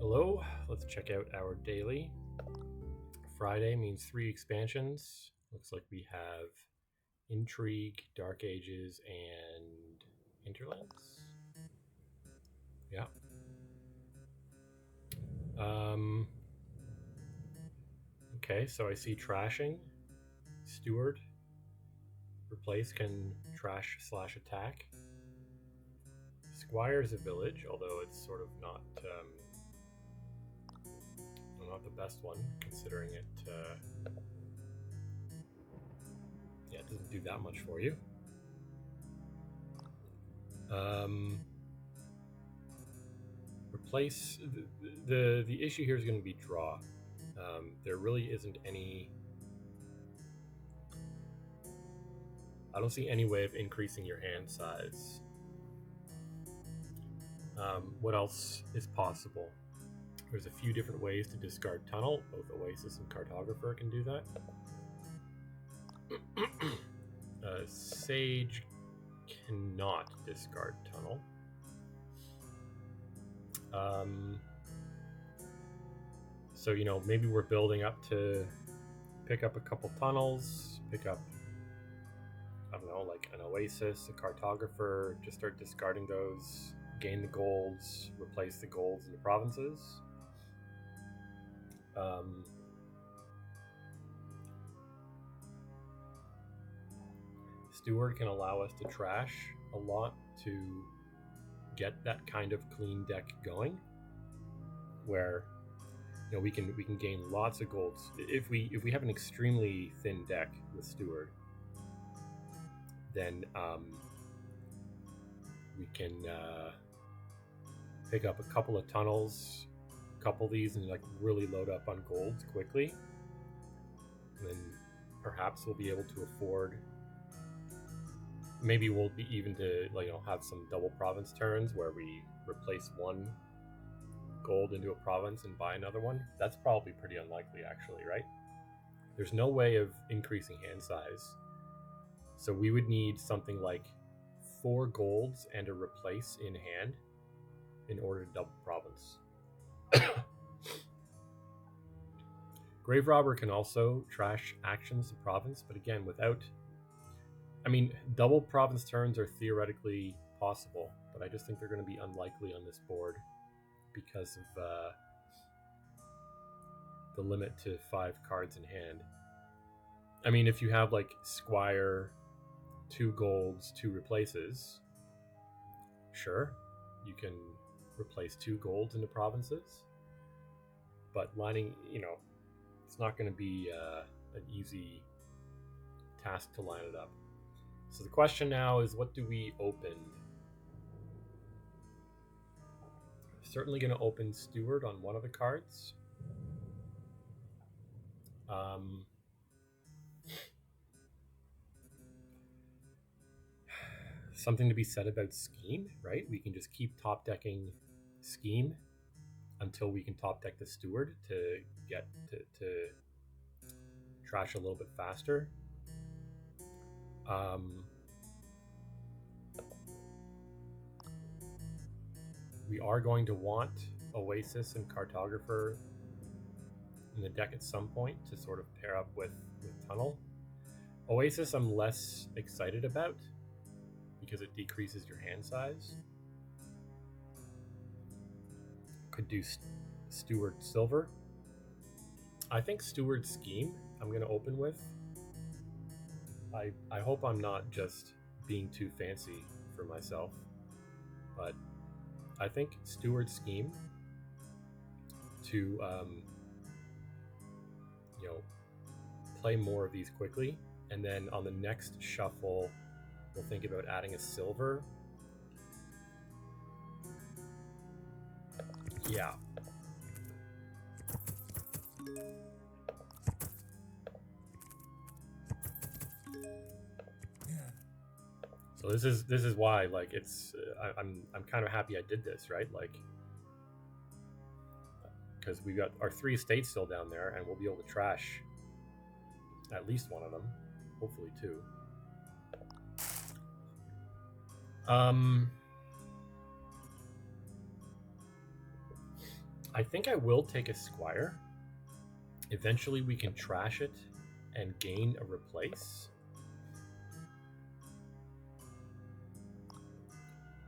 Hello, let's check out our daily. Friday means 3 expansions. Looks like we have Intrigue, Dark Ages, and Hinterlands. Yeah. Um, okay, so I see trashing. Steward. Replace can trash slash attack. Squire's a village, although it's sort of not the best one, considering it it doesn't do that much for you. Replace the issue here is going to be draw. There really isn't any. I don't see any way of increasing your hand size. What else is possible? There's a few different ways to discard tunnel. Both Oasis and Cartographer can do that. Sage cannot discard tunnel. So, maybe we're building up to pick up a couple tunnels, pick up, I don't know, like an Oasis, a Cartographer, just start discarding those, gain the golds, replace the golds in the provinces. Steward can allow us to trash a lot to get that kind of clean deck going, where we can gain lots of golds if we have an extremely thin deck with Steward. Then we can pick up a couple of tunnels, couple these, and like really load up on golds quickly, and then perhaps we'll be able to afford. Maybe we'll be even to have some double province turns where we replace one gold into a province and buy another one. That's probably pretty unlikely, actually, right? There's no way of increasing hand size, so we would need something like 4 golds and a replace in hand in order to double province. Grave Robber can also trash actions of province, but again, double province turns are theoretically possible, but I just think they're going to be unlikely on this board because of the limit to 5 cards in hand. If you have like Squire, 2 golds, 2 replaces, sure, you can replace 2 golds into provinces, but lining, it's not going to be an easy task to line it up. So the question now is, what do we open? Certainly going to open Steward on one of the cards. Something to be said about Scheme, right? We can just keep top decking Scheme until we can top deck the Steward to get to trash a little bit faster. We are going to want Oasis and Cartographer in the deck at some point to sort of pair up with Tunnel. Oasis I'm less excited about because it decreases your hand size. Could do Steward Silver. I think Steward Scheme I'm going to open with. I hope I'm not just being too fancy for myself, but I think Steward Scheme to play more of these quickly, and then on the next shuffle we'll think about adding a silver. Yeah. So this is why, like, it's I'm kind of happy I did this, right? Like, because we got our 3 estates still down there, and we'll be able to trash at least one of them, hopefully 2. I think I will take a squire. Eventually we can trash it and gain a replace.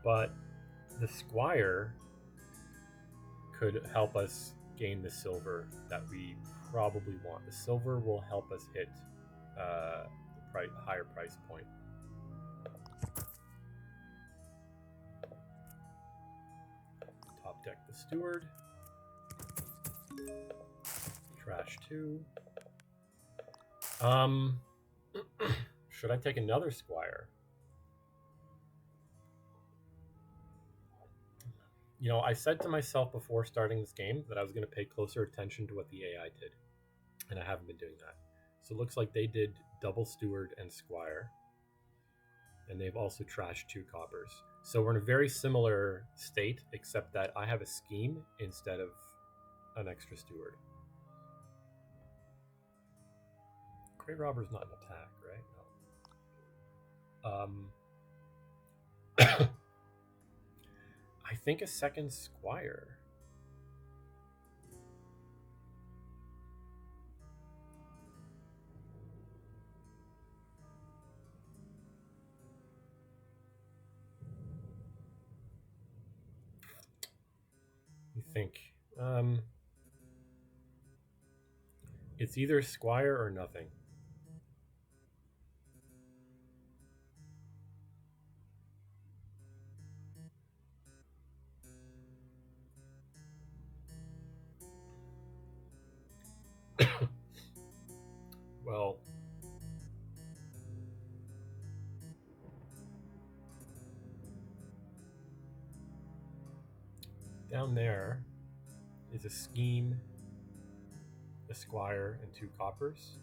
But the squire could help us gain the silver that we probably want. The silver will help us hit the higher price point. Top deck the steward. Trash 2. Should I take another squire? You know, I said to myself before starting this game that I was going to pay closer attention to what the AI did, and I haven't been doing that. So it looks like they did double steward and squire, and they've also trashed 2 coppers. So we're in a very similar state, except that I have a scheme instead of an extra steward. Crate robber's not an attack, right? No. I think a second squire. You think? It's either squire or nothing. Well, down there is a scheme, a squire, and 2 coppers.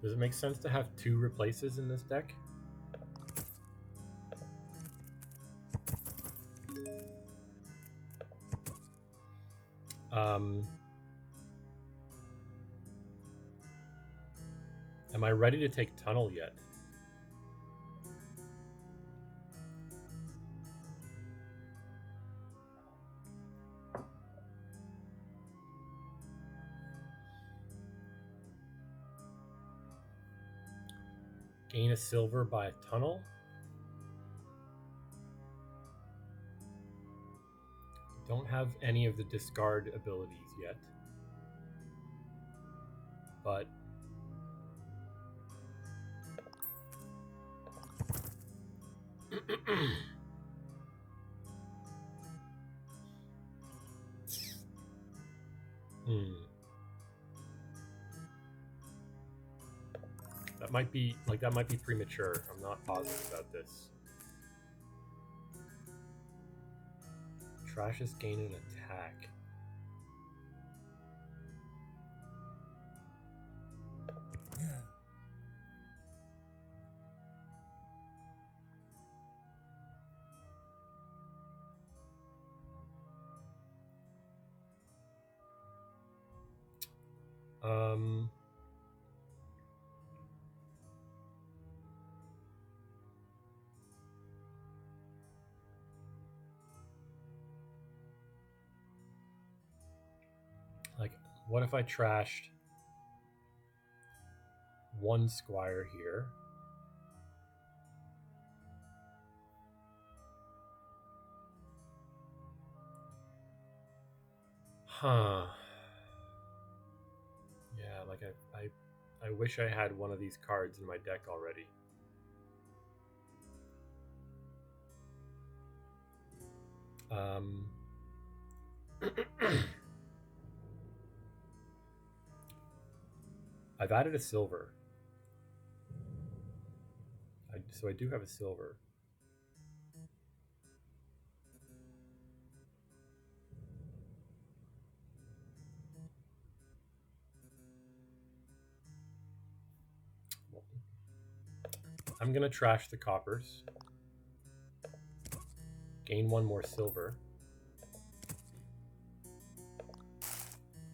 Does it make sense to have 2 replaces in this deck? Am I ready to take tunnel yet? Gain a silver by a tunnel. Don't have any of the discard abilities yet. But that might be premature. I'm not positive about this. Trash is gain an attack. Like, what if I trashed 1 squire here? Huh. Yeah, like I wish I had one of these cards in my deck already. I've added a silver. So I do have a silver. I'm going to trash the coppers. Gain 1 more silver.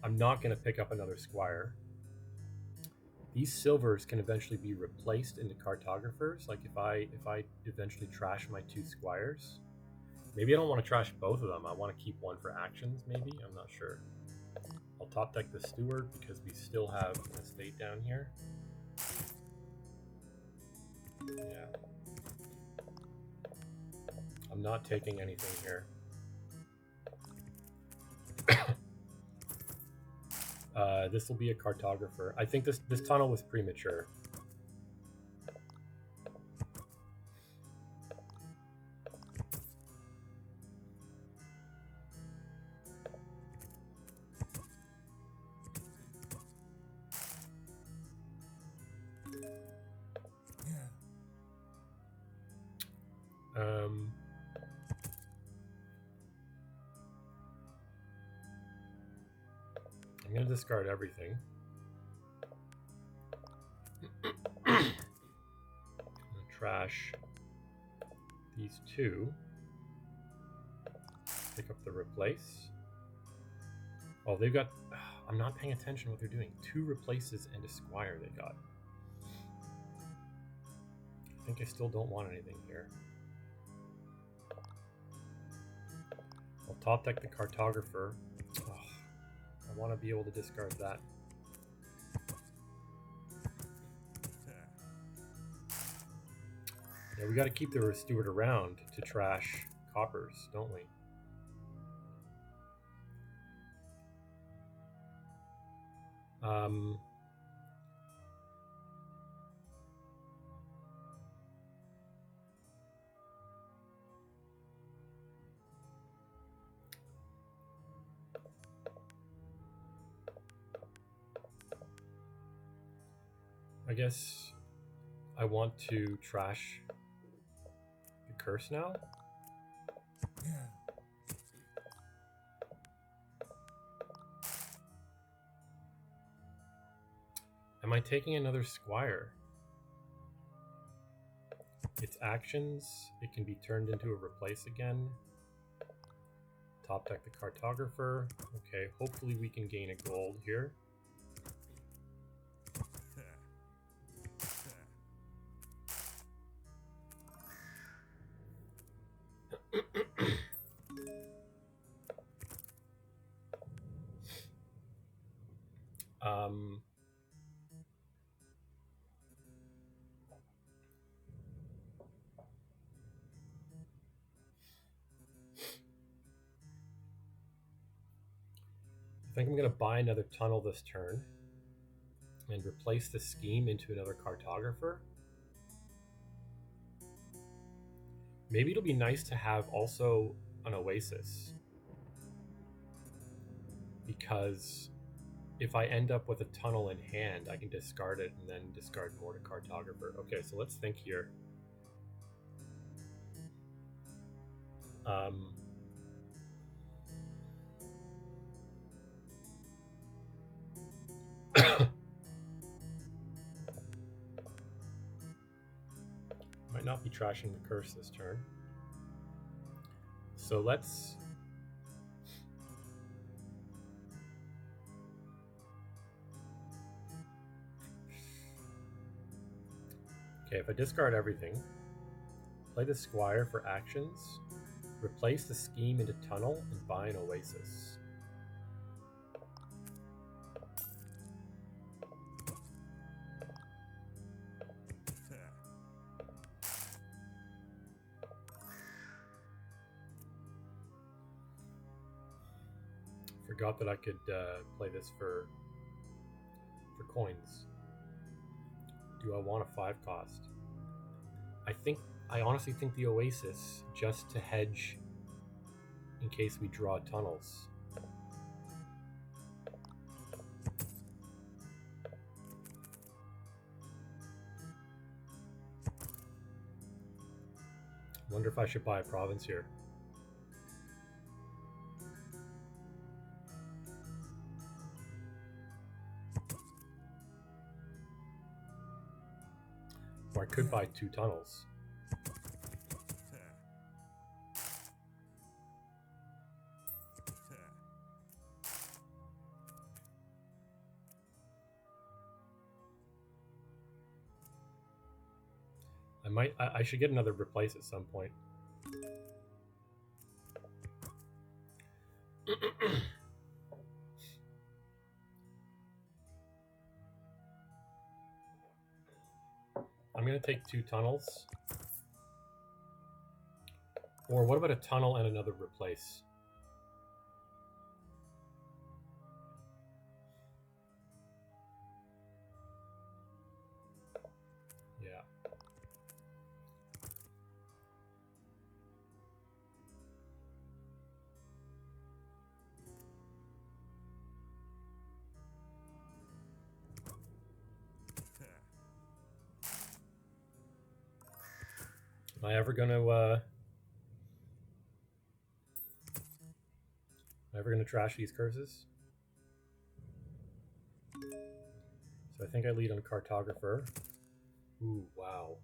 I'm not going to pick up another squire. These silvers can eventually be replaced into cartographers. Like if I eventually trash my 2 squires, maybe I don't want to trash both of them. I want to keep one for actions. Maybe, I'm not sure. I'll top deck the steward because we still have an estate down here. Yeah, I'm not taking anything here. This will be a cartographer. I think this tunnel was premature. I'm going to discard everything. I'm going to trash these 2. Pick up the replace. Oh, they've got... I'm not paying attention what they're doing. 2 replaces and a squire they got. I think I still don't want anything here. I'll top deck the cartographer. Oh, I want to be able to discard that. Yeah, we got to keep the steward around to trash coppers, don't we? I guess I want to trash the curse now. Am I taking another squire? Its actions, it can be turned into a replace again. Top deck the cartographer. Okay, hopefully we can gain a gold here. I think I'm going to buy another tunnel this turn and replace the scheme into another cartographer. Maybe it'll be nice to have also an oasis, because if I end up with a tunnel in hand, I can discard it and then discard more to cartographer. Okay, so let's think here. Might not be trashing the curse this turn. So let's... Okay, if I discard everything, play the squire for actions, replace the scheme into tunnel, and buy an oasis. Forgot that I could play this for coins. Do I want a 5 cost? I honestly think the oasis, just to hedge in case we draw tunnels. Wonder if I should buy a province here. Or I could buy 2 tunnels. I should get another replace at some point. I'm gonna take 2 tunnels. Or what about a tunnel and another replace? Yeah. Am I ever gonna trash these curses? So I think I lead on Cartographer. Ooh, wow.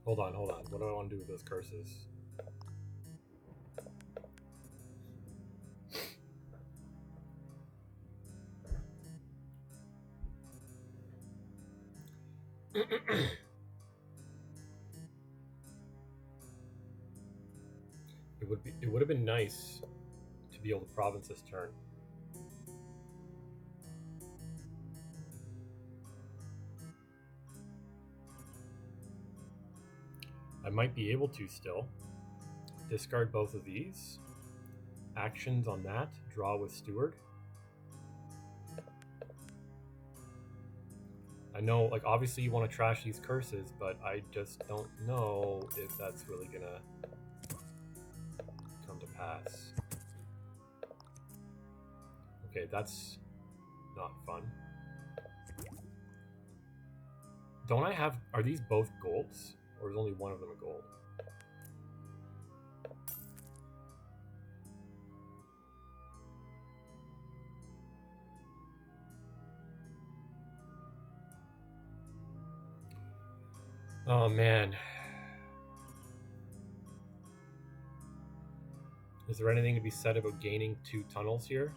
Hold on. What do I want to do with those curses? It would have been nice to be able to province this turn. I might be able to still discard both of these. Actions on that, draw with Steward. I know, like, obviously you want to trash these curses, but I just don't know if that's really gonna come to pass. Okay, that's not fun. Don't I have... Are these both golds? Or is only one of them a gold? Oh, man. Is there anything to be said about gaining 2 tunnels here?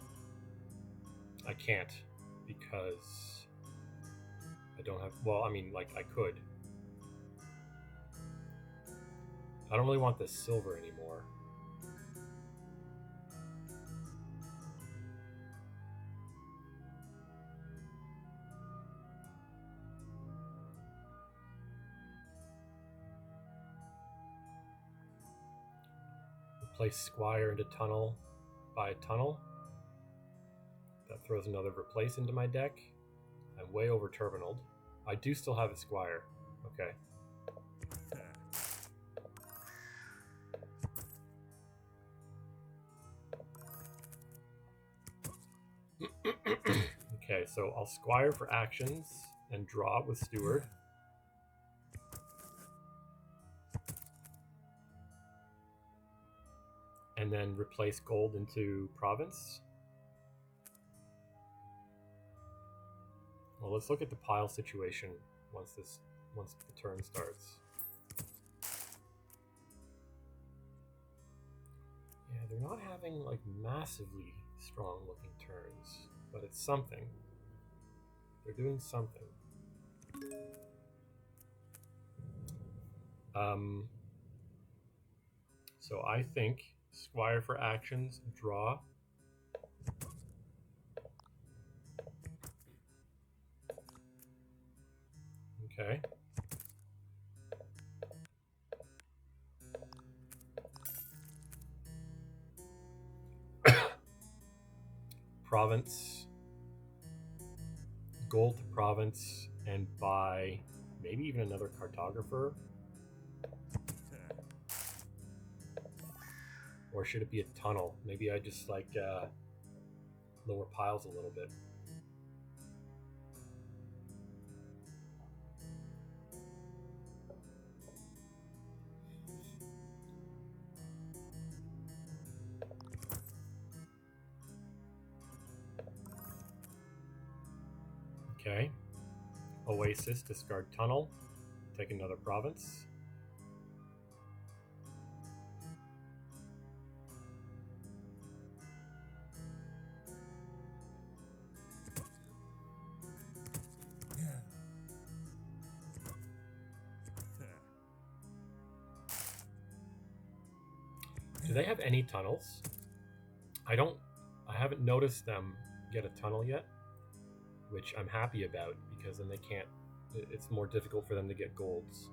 I can't, because I don't have... Well, I mean, like, I could. I don't really want this silver anymore. Replace Squire into tunnel by a tunnel. That throws another replace into my deck. I'm way over terminaled. I do still have a Squire. Okay. Okay, so I'll Squire for actions and draw with Steward. And then replace gold into province. Well, let's look at the pile situation once the turn starts. Yeah, they're not having like massively strong looking turns, but it's something. They're doing something. So I think Squire for actions, draw. Okay. Province. Gold to province and buy maybe even another cartographer. Or should it be a tunnel? Maybe I just like lower piles a little bit. Okay. Oasis, discard tunnel. Take another province. Do they have any tunnels? I haven't noticed them get a tunnel yet, which I'm happy about, because then they can't, it's more difficult for them to get golds.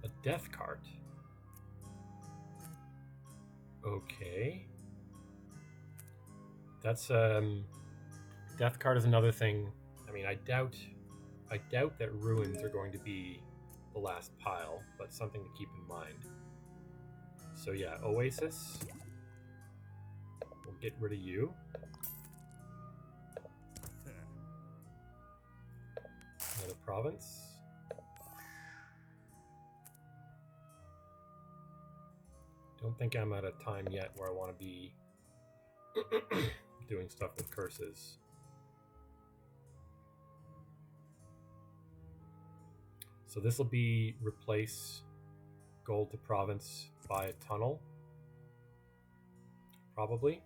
A death cart. Okay. That's death card is another thing. I mean, I doubt that ruins are going to be the last pile, but something to keep in mind. So yeah, Oasis. We'll get rid of you. Another province. Don't think I'm at a time yet where I want to be doing stuff with curses. So this will be replace gold to province by a tunnel, probably.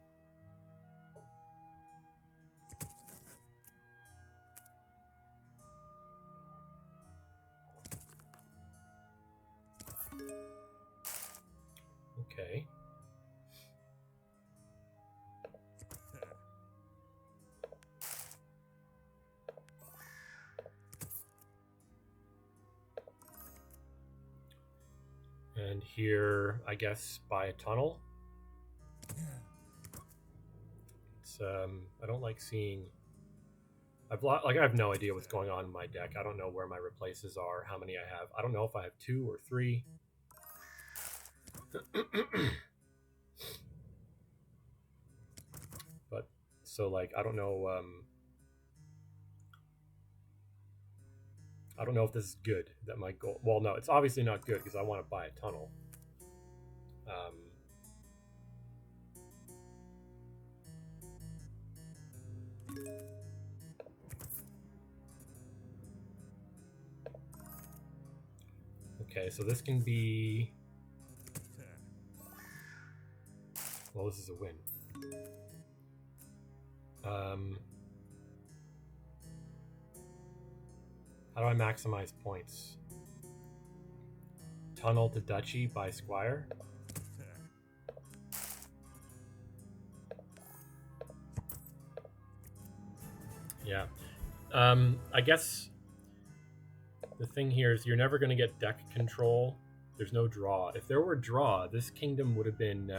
Okay. And here, I guess, by a tunnel. It's I don't like seeing. I have no idea what's going on in my deck. I don't know where my replaces are, how many I have. I don't know if I have 2 or 3. But so like I don't know if this is good that my goal. Well, no, it's obviously not good because I want to buy a tunnel. Okay, so this can be. Well, this is a win. How do I maximize points? Tunnel to Duchy by Squire. Yeah. I guess the thing here is you're never going to get deck control. There's no draw. If there were draw, this kingdom would have been.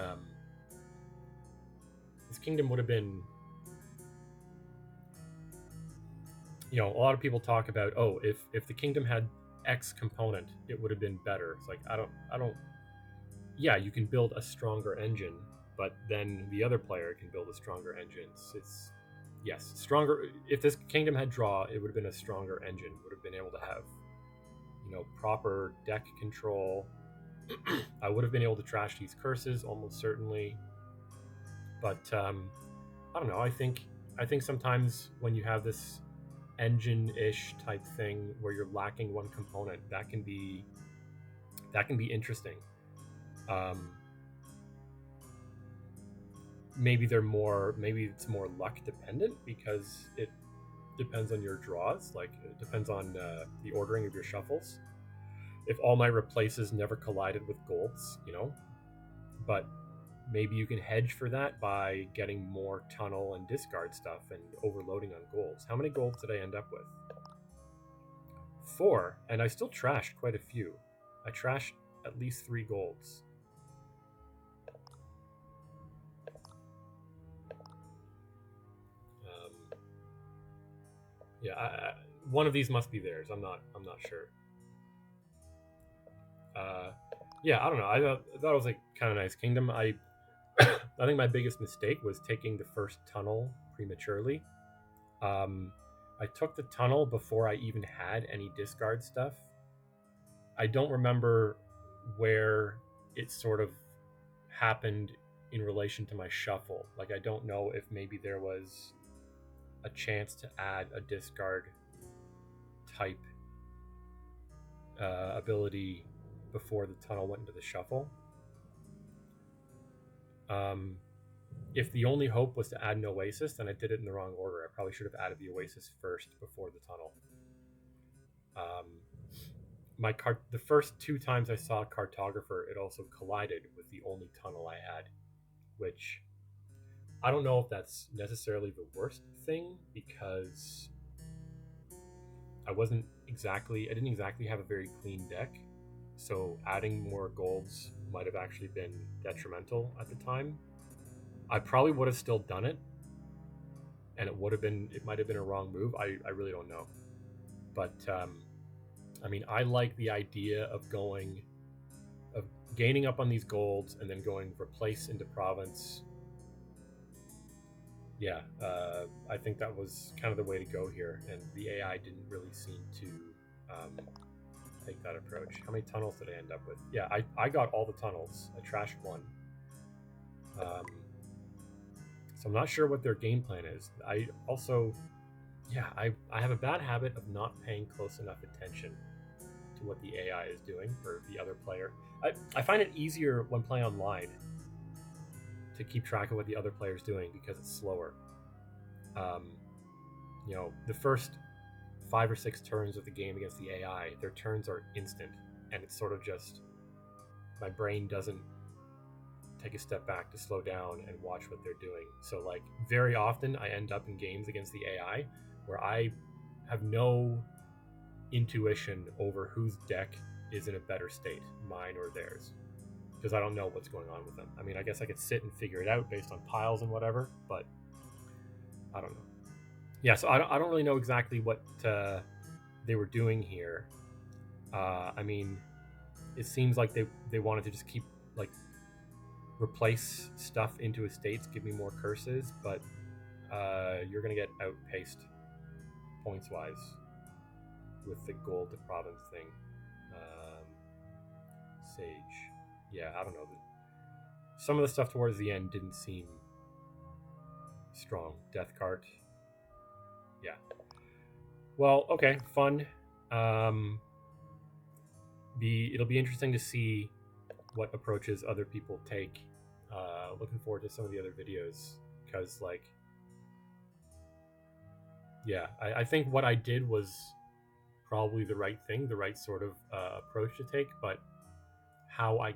You know, a lot of people talk about, oh, if the kingdom had X component, it would have been better. It's like I don't. Yeah, you can build a stronger engine, but then the other player can build a stronger engine. It's yes, stronger. If this kingdom had draw, it would have been a stronger engine. Would have been able to have, you know, proper deck control. I would have been able to trash these curses almost certainly. But I don't know. I think sometimes when you have this engine-ish type thing where you're lacking one component, that can be interesting. Maybe it's more luck dependent because it depends on your draws. Like it depends on the ordering of your shuffles. If all my replaces never collided with golds, you know, but maybe you can hedge for that by getting more tunnel and discard stuff and overloading on golds. How many golds did I end up with? 4, and I still trashed quite a few. I trashed at least 3 golds. Yeah, one of these must be theirs. I'm not sure. Yeah, I don't know. I thought it was like kind of nice kingdom. I think my biggest mistake was taking the first tunnel prematurely. I took the tunnel before I even had any discard stuff. I don't remember where it sort of happened in relation to my shuffle. Like I don't know if maybe there was a chance to add a discard type ability before the tunnel went into the shuffle. if the only hope was to add an oasis, then I did it in the wrong order. I probably should have added the oasis first before the tunnel. The first two times I saw Cartographer, it also collided with the only tunnel I had, which I don't know if that's necessarily the worst thing, because I didn't exactly have a very clean deck, so adding more golds might have actually been detrimental at the time. I probably would have still done it, and it might have been a wrong move. I really don't know, but I mean, I like the idea of gaining up on these golds and then going replace into province. Yeah, I think that was kind of the way to go here, and the AI didn't really seem to take that approach. How many tunnels did I end up with? Yeah, I got all the tunnels. I trashed one. So I'm not sure what their game plan is. I also, yeah, I have a bad habit of not paying close enough attention to what the AI is doing or the other player. I find it easier when playing online to keep track of what the other player's doing because it's slower. The first 5 or 6 turns of the game against the AI, their turns are instant, and it's sort of just my brain doesn't take a step back to slow down and watch what they're doing. So like very often I end up in games against the AI where I have no intuition over whose deck is in a better state, mine or theirs, because I don't know what's going on with them. I mean, I guess I could sit and figure it out based on piles and whatever, but I don't know. Yeah, so I don't really know exactly what they were doing here. I mean, it seems like they wanted to just keep like replace stuff into estates, give me more curses, but you're gonna get outpaced points wise with the gold to province thing. Sage, yeah, I don't know. Some of the stuff towards the end didn't seem strong. Death cart, yeah. Well, okay, fun. It'll be interesting to see what approaches other people take. Looking forward to some of the other videos, because like, yeah, I think what I did was probably the right thing, the right sort of approach to take, but how I